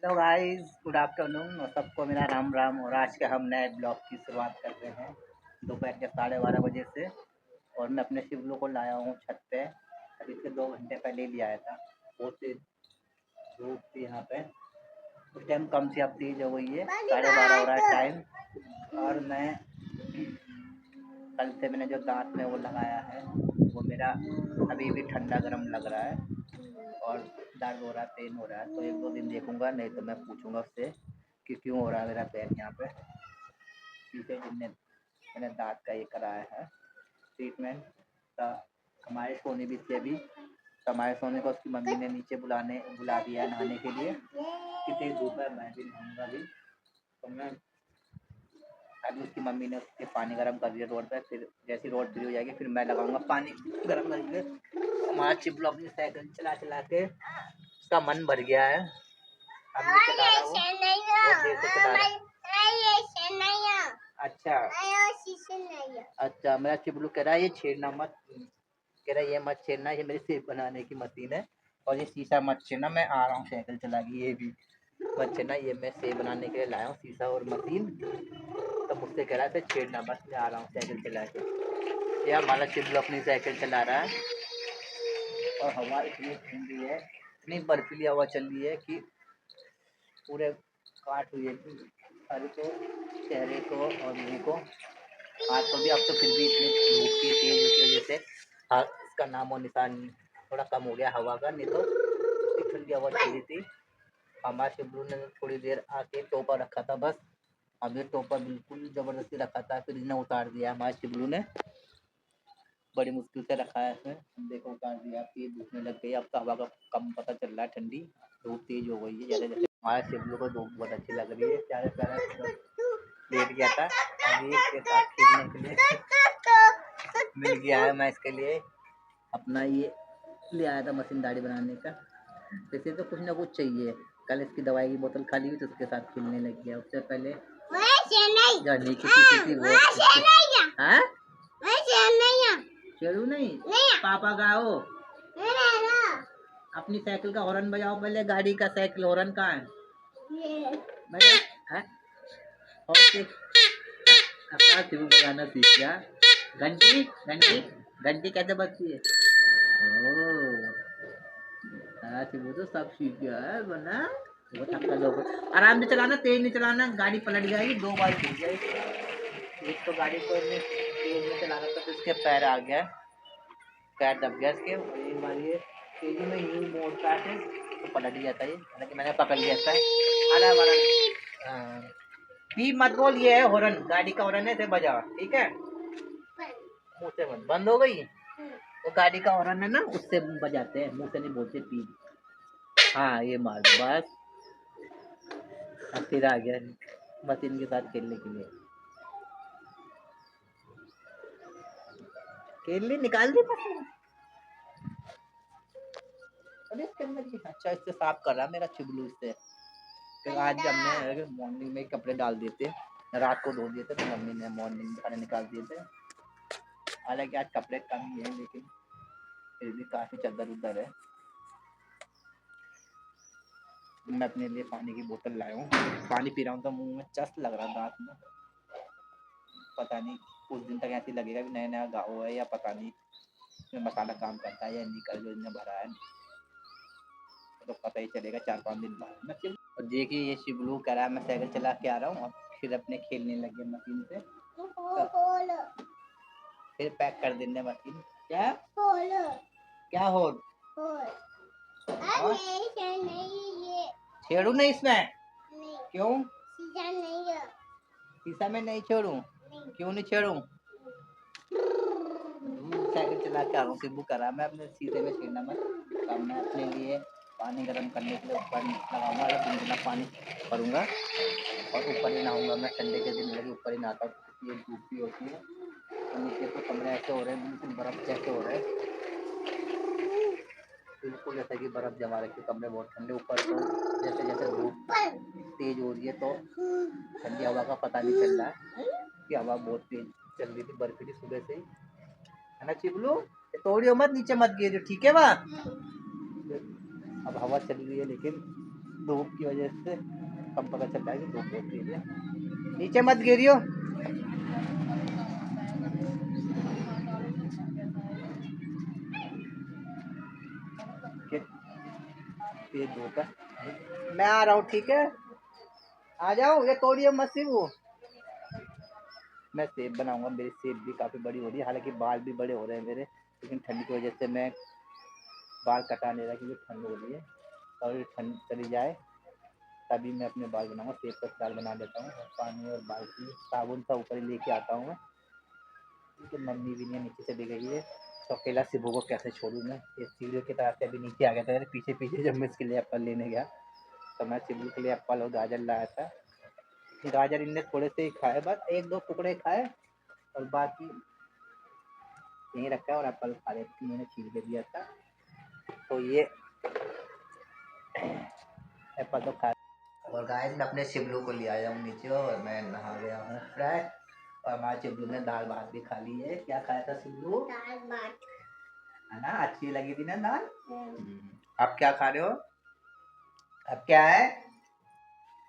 Hello guys, good afternoon और सबको मेरा राम राम। और आज के हम नए ब्लॉग की शुरुआत करते हैं दोपहर के 12:30 बजे से। और मैं अपने शिवलो को लाया हूँ छत पे। अभी से 2 घंटे पहले ही आया था। बहुत तेज धूप थी यहाँ पे। उस टाइम कम से अब तेज हो गई है, 12:30 हो रहा है टाइम। और मैं कल से मैंने जो दांत में वो लगाया है वो मेरा अभी भी ठंडा गर्म लग रहा है और दर्द हो रहा है, पेन हो रहा है। तो 1-2 दिन देखूंगा, नहीं तो मैं पूछूंगा उससे कि क्यों हो रहा है मेरा पेन यहाँ पे। तीसरे दिन मैंने दांत का ये कराया है ट्रीटमेंट। तो हमारे सोने भी से अभी, तो हमारे सोने को उसकी मम्मी ने नीचे बुला दिया है नहाने के लिए। कितनी धूप है, मैं भी नहाऊंगा अभी। तो मैं अभी उसकी मम्मी ने उसके पानी गर्म कर दिया रोड पे। फिर जैसी रोड फ्री हो जाएगी फिर मैं लगाऊंगा पानी गर्म करके। हमारा चिपलो अपनी साइकिल चला चला के उसका मन भर गया है। अब नहीं चला रहा वो, बहुत देर से चला रहा है। अच्छा अच्छा, मेरा चिपलू कह रहा है ये छेड़ना मत, कह रहा है ये मत छेड़ना, ये मेरी सेब बनाने की मशीन है और ये शीशा मत छेड़ना, मैं आ रहा हूँ साइकिल चला के। ये भी मत छेड़ना, ये मैं सेब बनाने के लिए लाया हूँ शीशा और मशीन। तो मुझसे कह रहा है छेड़ना बस, मैं आ रहा हूँ साइकिल चला के। ये हमारा चिपलू अपनी साइकिल चला रहा है और हवा इतनी ठंडी है, इतनी बर्फीली हवा चल रही है कि पूरे काट हुई है सर को, चेहरे को और मुँह को, हाथ को भी। अब तो फिर भी इतनी धूप की तेज की वजह से हाँ इसका नाम और निशान थोड़ा कम हो गया हवा का, नहीं तो इतनी ठंडी हवा चल रही थी। हमारे शिवलू ने थोड़ी देर आके टोपा रखा था बस। अब ये टोपा बिल्कुल ज़बरदस्ती रखा था, फिर इसने उतार दिया हमारे शिवलू ने, बड़ी मुश्किल से रखा है इसने। देखो उतार दिया, फिर धूपने लग गई। अब तो हवा का कम पता चल रहा है, ठंडी धूप तेज हो गई है जैसे जैसे। हमारे शिवलू को धूप बहुत अच्छी लग रही है, प्यारे प्यारे लेट गया था। अभी इसके साथ खेलने के लिए मिल गया है। मैं इसके लिए अपना ये ले आया था मशीन दाढ़ी बनाने का। इसे तो कुछ ना कुछ चाहिए। कल इसकी दवाई की बोतल खाली हुई तो उसके साथ खेलने लग गया। उससे पहले नीचे किसी थी वो हाँ? चलू नहीं पापा गाओ, अपनी साइकिल का हॉर्न बजाओ पहले। गाड़ी का साइकिल हॉर्न कहाँ है? बजाना सीख गया। घंटी घंटी घंटी कैसे बजती है? ओह वो तो सब सीख गया है बना। वो आराम से चलाना, तेज नहीं चलाना, गाड़ी पलट जाएगी, 2 बार गिर जाएगी। एक तो गाड़ी को तेज में चलाना था तो इसके पैर आ गया, पैर दब गया इसके। और एक बार ये तेजी में यूं मोड़ता है तो पलट ही जाता है। हालांकि मैंने पकड़ लिया था। अरे हमारा पी मत बोल, ये है हॉर्न, गाड़ी का हॉर्न है, इसे बजा ठीक है। मुँह से मत, बंद हो गई वो गाड़ी का हॉर्न है ना, उससे बजाते हैं, मुँह से नहीं बोलते पी। हाँ ये मार दो बस। अब फिर आ गया मशीन के साथ खेलने के लिए। खेलने निकाल दी मशीन। अरे इसके अंदर की अच्छा इससे साफ कर रहा मेरा चिबलू इससे। फिर आज हमने मॉर्निंग में कपड़े डाल दिए थे, रात को धो दिए थे, तो मम्मी ने मॉर्निंग में सारे निकाल दिए थे। हालांकि आज कपड़े कम ही है लेकिन फिर भी काफी चद्दर उद्दर है। मैं अपने लिए पानी की बोतल लाया हूँ, पानी पी रहा हूँ तो मुंह में चस्प लग रहा है, दांत में। पता नहीं कुछ दिन तक ऐसे लगेगा कि नया नया गाँव है, या पता नहीं इसमें मसाला काम करता है या निकल जो इन्हें भरा है, तो पता ही चलेगा 4-5 दिन बाद में। और देखिए ये शिवलू कह रहा है मैं साइकिल चला के आ रहा हूँ, अब फिर अपने खेलने लगे मशीन से। तो फिर पैक कर देंगे मशीन। क्या क्या हो छेड़ू नहीं इसमें? क्यों? शीशा में नहीं छोड़ू? क्यों नहीं छेड़ू? साइकिल चला के आ रहा हूँ, शिबू करा मैं अपने शीशे में छेड़ना मत। अब मैं अपने लिए पानी गर्म करने के लिए ऊपर लगाऊंगा, गुनगुना पानी भरूंगा और ऊपर ही नहाऊंगा। मैं ठंडे के दिन लगे ऊपर ही नहाता हूँ क्योंकि ये धूप भी होती है। तो नीचे तो कमरे ऐसे हो रहे हैं बिल्कुल बर्फ जैसे हो रहे हैं, बिल्कुल जैसे कि बर्फ जमा रखी, कमरे बहुत ठंडे। ऊपर तो जैसे जैसे धूप तेज हो रही है तो ठंडी हवा का पता नहीं चल रहा है कि हवा बहुत तेज चल रही थी, बर्फीली सुबह से ही, है ना चिबलू? तोड़ियो मत, नीचे मत गिर, ठीक है वहाँ। अब हवा चल रही है लेकिन धूप की वजह से कब पता चल रहा है कि धूप बहुत तेज है। नीचे मत गिरियो। तेज धूप है। मैं आ रहा हूँ, ठीक है, आ जाओ, ये तोड़िए मत सिर्फ वो। मैं सेब बनाऊंगा, मेरी सेब भी काफ़ी बड़ी हो रही है, हालांकि बाल भी बड़े हो रहे हैं मेरे, लेकिन ठंड की वजह से मैं बाल कटा नहीं रहा क्योंकि ठंड हो रही है। और ठंड चली जाए तभी मैं अपने बाल बनाऊंगा। सेब का स्टाइल बना देता हूँ, पानी और बाल की साबुन का ऊपर लेके आता हूँ मैं, क्योंकि मम्मी भी नहीं नीचे चली गई है, तो अकेला सिबू को कैसे छोड़ूँ मैं। इस सीढ़ियों की तरफ से अभी नीचे आ गया था, पीछे पीछे जब मैं इसके लिए एप्पल लेने गया तो मैं सिबू के लिए एप्पल और गाजर लाया था। गाजर इनने थोड़े से ही खाए, बस एक दो टुकड़े खाए, और बाकी यहीं रखा है। और एप्पल खा रहे थे, मैंने छील के दिया था, तो ये एप्पल तो खा। और गाइस मैं अपने शिबलू को ले आया हूँ नीचे, और मैं नहा गया हूँ फ्रेश। और हमारे शिबलू ने दाल भात भी खा ली है। क्या खाया था शिबलू? दाल भात, है ना, अच्छी लगी थी ना दाल। आप क्या खा रहे हो? अब क्या है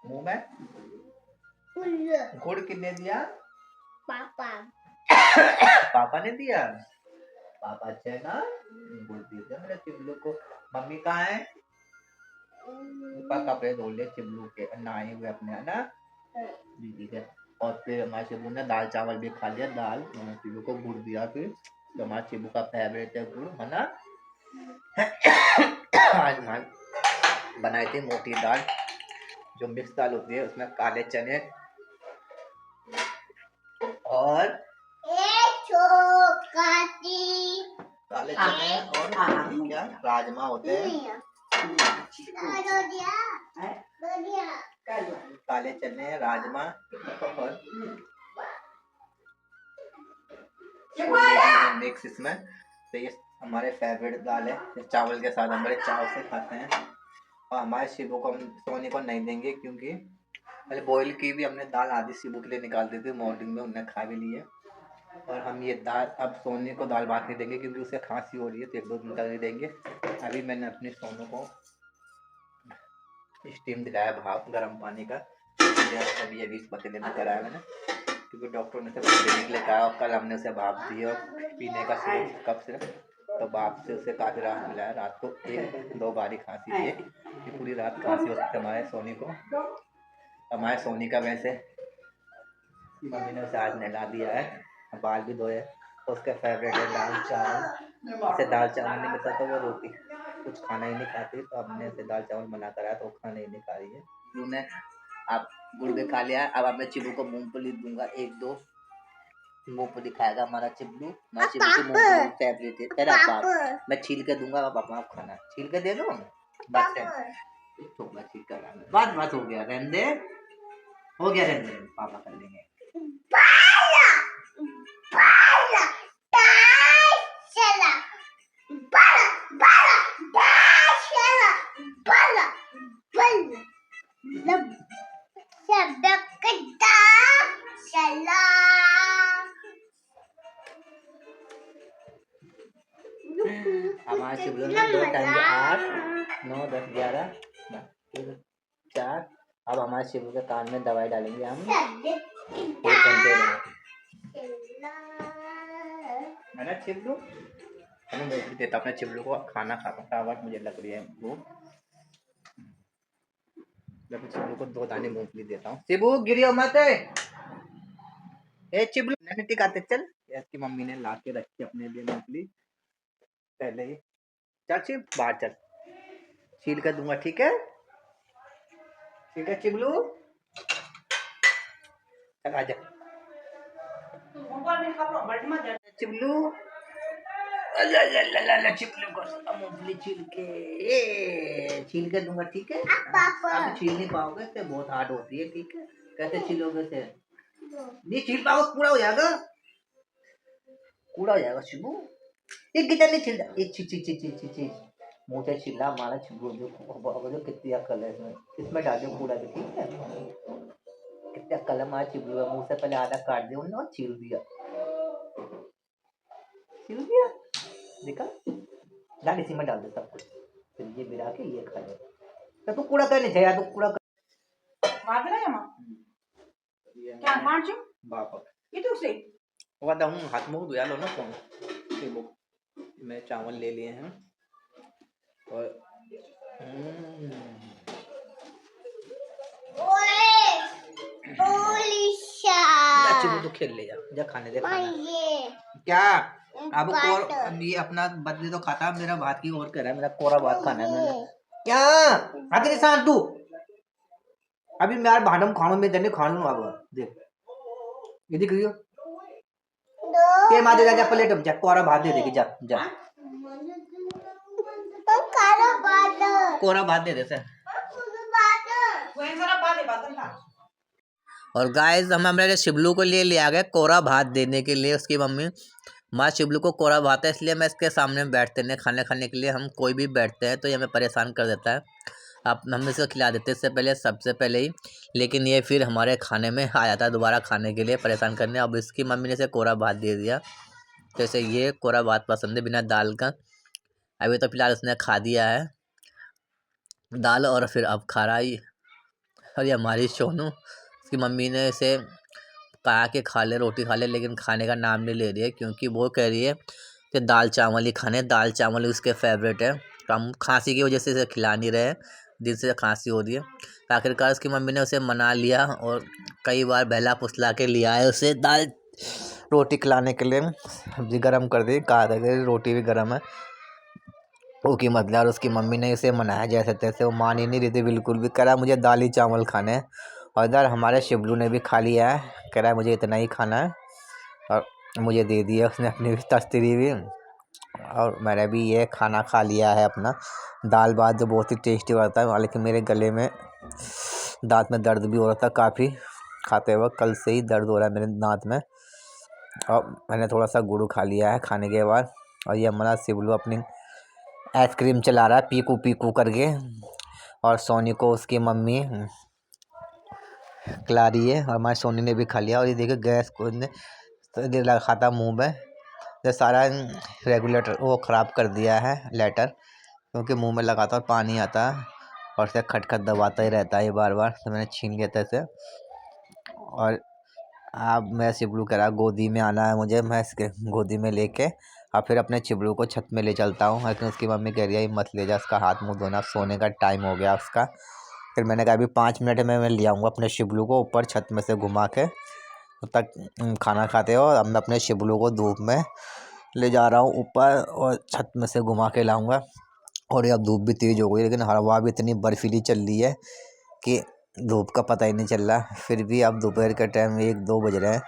मुंह में? गुड़ किसने दिया? पापा। पापा ने दिया। पापा अच्छे है ना, गुड़ दिया मेरे शिबलू को। मम्मी कहाँ है? कपड़े धो ले शिबलू के, नहाए हुए अपने, है ना, ठीक है। और फिर हमारे शिबू ने दाल चावल भी खा लिया। दाल मैंने शिबू को गुड़ दिया, फिर तो हमारे शिबू का फेवरेट है गुड़, है ना। आज हमारे बनाए थे मोटी दाल, जो मिक्स दाल होती है, उसमें काले चने और काले चने और क्या राजमा होते हैं, काले चने, राजमा और मिक्स इसमें। तो ये हमारे फेवरेट दाल है, चावल के साथ हम बड़े चाव से खाते हैं। और हमारे शिबू को हम सोने को नहीं देंगे, क्योंकि पहले बॉईल की भी हमने दाल आधी शिबू के लिए निकाल दी थी, मॉर्निंग में उन्हें खा भी ली है। और हम ये दाल अब सोने को दाल भात नहीं देंगे, क्योंकि उसे खांसी हो रही है, तो एक दो दिन तक नहीं देंगे। अभी मैंने अपने सोनू को स्टीम दिलाया, भाप गर्म पानी का, अभी अभी इस पतीले में कराया मैंने, क्योंकि डॉक्टर ने उसे देने के लिए कहा। और कल हमने उसे भाप दी और पीने का सिर्फ कप सिर्फ, तो भाप से उसे काफ़ी राहत मिला है। रात को एक दो बारी खांसी थी, कि पूरी रात खांसी हो सकती है हमारे सोनी को। हमारे सोनी का वैसे मम्मी ने उसे आज नहला दिया है, बाल भी धोए। उसका फेवरेट है दाल चावल, उसे दाल चावल नहीं मिलता तो वो रोटी कुछ खाना ही नहीं खाती, तो हमने उसे दाल चावल मना करा तो वो खाना ही नहीं खा रही है। उन्होंने आप गुड़ भी खा लिया। अब मैं चिबू को मूंगफली दूंगा, एक दो मूंगफली खाएगा हमारा चिबलू। हमारा चिबू की मूंगफली फेवरेट है। तेरा पाप मैं छील के दूंगा, पापा आप खाना, छील के दे दो बस है, तो बस छील कर बस हो गया, रहने दे, हो गया, रहने दे, पापा कर लेंगे। हमारे शिवलो में 2 टाइम 8 9 10 11 4। अब हमारे शिवू के कान में दवाई डालेंगे हम 1 घंटे में, है ना चिबलू। मैं मूंगफली देता अपने चिबलू को, खाना खाता आवाज मुझे लग रही है वो। मैं चिबलू को 2 दाने मूंगफली देता हूँ। शिबू गिरियो मत, ए चिबलू नहीं टिकाते, चल। इसकी मम्मी ने ला के रखी अपने लिए मूंगफली पहले ही। चल चिब बाहर चल, छील कर दूंगा, ठीक है, ठीक है चिबलू, चल आजा चिबलू। चिबलू को मूंगफली छील के दूंगा, ठीक है। आप छील नहीं पाओगे, तो बहुत हार्ड होती है, ठीक है। कैसे छीलोगे से? नहीं छील पाओगे, कूड़ा हो जाएगा, कूड़ा हो जाएगा शिबू। ये किधर नहीं छिल, ये ची ची ची ची ची ची मुंह से छिला हमारा छिबू। जो कितनी अक्ल है इसमें, इसमें डाल दो कूड़ा भी, ठीक है। कितनी अक्ल है हमारा छिबू है, मुंह से पहले आधा काट दिया उन्होंने और छील दिया, छील दिया, देखा। डाल इसी में डाल दो सब कुछ, फिर ये मिला के ये खा लो। तो तू कूड़ा करने चाहिए तू कूड़ा बात है ना क्या पांच बाप itu sih वादा हूँ हाथ मुंह धोया लो ना तुम देखो मैं चावल ले लिए हैं और चिबू तो खेल ले जा खाने दे खाना क्या अब ये अपना बदले तो खाता मेरा भात की और कह रहा है मेरा कोरा भात खाना है मैंने क्या आगे निशान तू अभी मैं भांडम खानो में देने खानो अब देख ये दिख रही हो के मार दे जा प्लेट में जा कोरा भात दे देगी जा जा कोरा भात दे दे सर और गाइस हम हमारे शिबलू को ले लिया गया कोरा भात देने के लिए उसकी मम्मी माँ शिबलू को कोरा भात है इसलिए मैं इसके सामने बैठते हैं खाने खाने के लिए हम कोई भी बैठते हैं तो ये हमें परेशान कर देता है आप हम इसको खिला देते इससे पहले सबसे पहले ही लेकिन ये फिर हमारे खाने में आ जाता है दोबारा खाने के लिए परेशान करने अब इसकी मम्मी ने इसे कोरा भात दे दिया तो इसे ये कोरा भात पसंद है बिना दाल का अभी तो फिलहाल उसने खा दिया है दाल और फिर अब खा रहा ही और ये हमारी सोनू उसकी मम्मी ने इसे कहा कि खा ले रोटी खा ले लेकिन खाने का नाम नहीं ले रही है क्योंकि वो कह रही है कि दाल चावल ही खाने दाल चावल उसके फेवरेट है तो हम खांसी की वजह से इसे खिला नहीं रहे दिन से खांसी हो रही है आखिरकार उसकी मम्मी ने उसे मना लिया और कई बार बहला फुसला के लिया है उसे दाल रोटी खिलाने के लिए सब्जी गर्म कर दी कहा था कि रोटी भी गर्म है वो की मतलब और उसकी मम्मी ने इसे मनाया जैसे तैसे वो मान ही नहीं रही थी बिल्कुल भी कह रहा मुझे दाल ही चावल खाने हैं और इधर हमारे शिबलू ने भी खा लिया है कह रहा है मुझे इतना ही खाना है और मुझे दे दिया उसने अपनी भी तस्तरी भी और मैंने भी ये खाना खा लिया है अपना दाल भात जो बहुत ही टेस्टी होता है लेकिन मेरे गले में दांत में दर्द भी हो रहा था काफ़ी खाते वक्त कल से ही दर्द हो रहा है मेरे दांत में और मैंने थोड़ा सा गुड़ खा लिया है खाने के बाद और ये हमारा शिबलू अपनी आइसक्रीम चला रहा है पीकू पीकू करके और सोनी को उसकी मम्मी खिला रही है और हमारी सोनी ने भी खा लिया और ये देखिए गैस को ने खाता मुंह में ये सारा रेगुलेटर वो ख़राब कर दिया है लेटर क्योंकि मुंह में लगाता और पानी आता है और इसे खटखट दबाता ही रहता है ये बार बार तो मैंने छीन लिया था इसे और अब मैं शिबलू कह रहा गोदी में आना है मुझे मैं इसके गोदी में लेके और फिर अपने चिबलू को छत में ले चलता हूँ लेकिन उसकी मम्मी कह रही है मत ले जा उसका हाथ मुंह धोना सोने का टाइम हो गया उसका फिर मैंने कहा अभी 5 मिनट में मैं ले आऊँगा अपने शिबलू को ऊपर छत में से घुमा के तब तक खाना खाते हो अब मैं अपने शिबलू को धूप में ले जा रहा हूँ ऊपर और छत में से घुमा के लाऊँगा और ये अब धूप भी तेज़ हो गई लेकिन हवा भी इतनी बर्फीली चल रही है कि धूप का पता ही नहीं चल रहा फिर भी अब दोपहर के टाइम 1-2 बज रहे हैं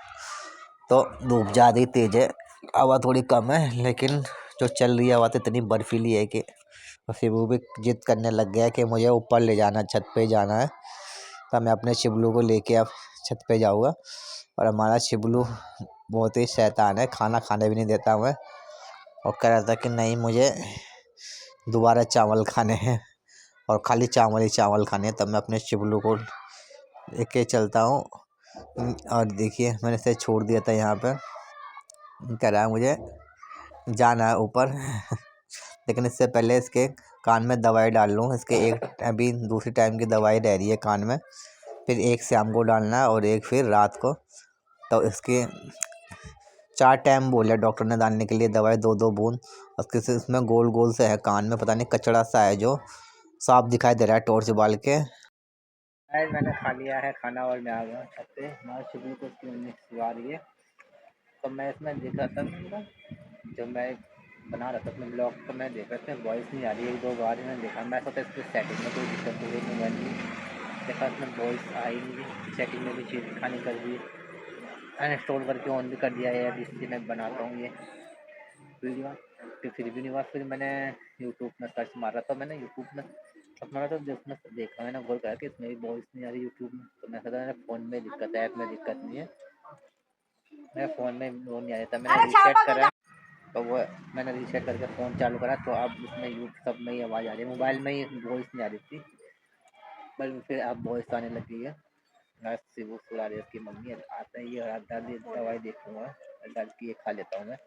तो धूप ज़्यादा ही तेज़ है हवा थोड़ी कम है लेकिन जो चल रही है हवा तो इतनी बर्फीली है कि फिर वो भी जिद करने लग गया कि मुझे ऊपर ले जाना छत पे जाना है तो मैं अपने शिबलू को लेके अब छत पे जाऊँगा और हमारा शिबलू बहुत ही शैतान है खाना खाने भी नहीं देता हमें और कह रहा था कि नहीं मुझे दोबारा चावल खाने हैं और खाली चावल ही चावल खाने हैं तब मैं अपने शिबलू को लेके चलता हूँ और देखिए मैंने इसे छोड़ दिया था यहाँ पर कह रहा है मुझे जाना है ऊपर लेकिन इससे पहले इसके कान में दवाई डाल लूँ इसके एक अभी दूसरी टाइम की दवाई रह रही है कान में फिर एक शाम को डालना है और एक फिर रात को तो इसके 4 टाइम बोला डॉक्टर ने डालने के लिए दवाई 2-2 बूंद उसके से इसमें गोल गोल से है कान में पता नहीं कचड़ा सा है जो साफ दिखाई दे रहा है टॉर्च बाल के मैंने खा लिया है खाना और मैं आ गया छत पे हमारे शिबलू को उसकी मम्मी सुला रही है तो मैं इसमें देख रहा था जब मैं बना रहा था अपने ब्लॉग तो मैं देख रहा था वॉइस नहीं आ रही 1-2 बार मैंने देखा मैं सोचा इसकी सेटिंग में कोई दिक्कत हो गई मैंने देखा इसमें वॉइस आई नहीं सेटिंग में भी चीज़ दिखानी कर दी अनइंस्टॉल करके ऑन भी कर दिया है अभी इसलिए मैं बनाता हूँ ये वीडियो फिर भी नहीं हुआ फिर मैंने यूट्यूब में सर्च मारा तो मैंने यूट्यूब में मारा तो उसमें देखा मैंने गौर करा कि इसमें भी वॉइस नहीं आ रही यूट्यूब में तो मैं सोचा मेरे फ़ोन में दिक्कत है ऐप में दिक्कत नहीं है मेरे फ़ोन में वो नहीं आया था मैंने रीसेट करा तो वो मैंने रीसेट करके फ़ोन चालू करा तो अब उसमें सब में ही आवाज़ आ रही है मोबाइल में ही वॉइस नहीं आ रही थी पर फिर अब वॉइस आने लगी है बस से वो सुला रही है उसकी मम्मी आते ही और दादी दवाई देखूँगा डाल के ये खा लेता हूँ मैं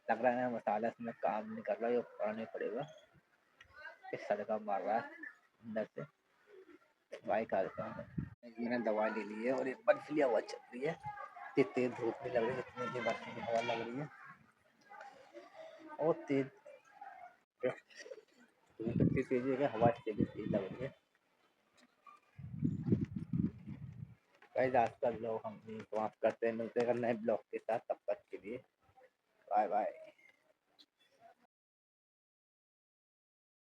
लग रहा है मसाला इसमें काम नहीं कर रहा ये पड़ने पड़ेगा इस सड़का मार रहा है अंदर से दवाई खा लेता हूँ। मैंने दवा ले ली है और ये बर्फीली हवा चल रही है, इतनी तेज धूप नहीं लग रही जितनी की बर्फीली हवा लग रही है और तेज धूप इतनी तेज है कि हवा तेज लग रही है। गाइस आज का ब्लॉग हम यहीं समाप्त करते हैं, मिलते हैं नए ब्लॉग के साथ, तब तक के लिए बाय बाय।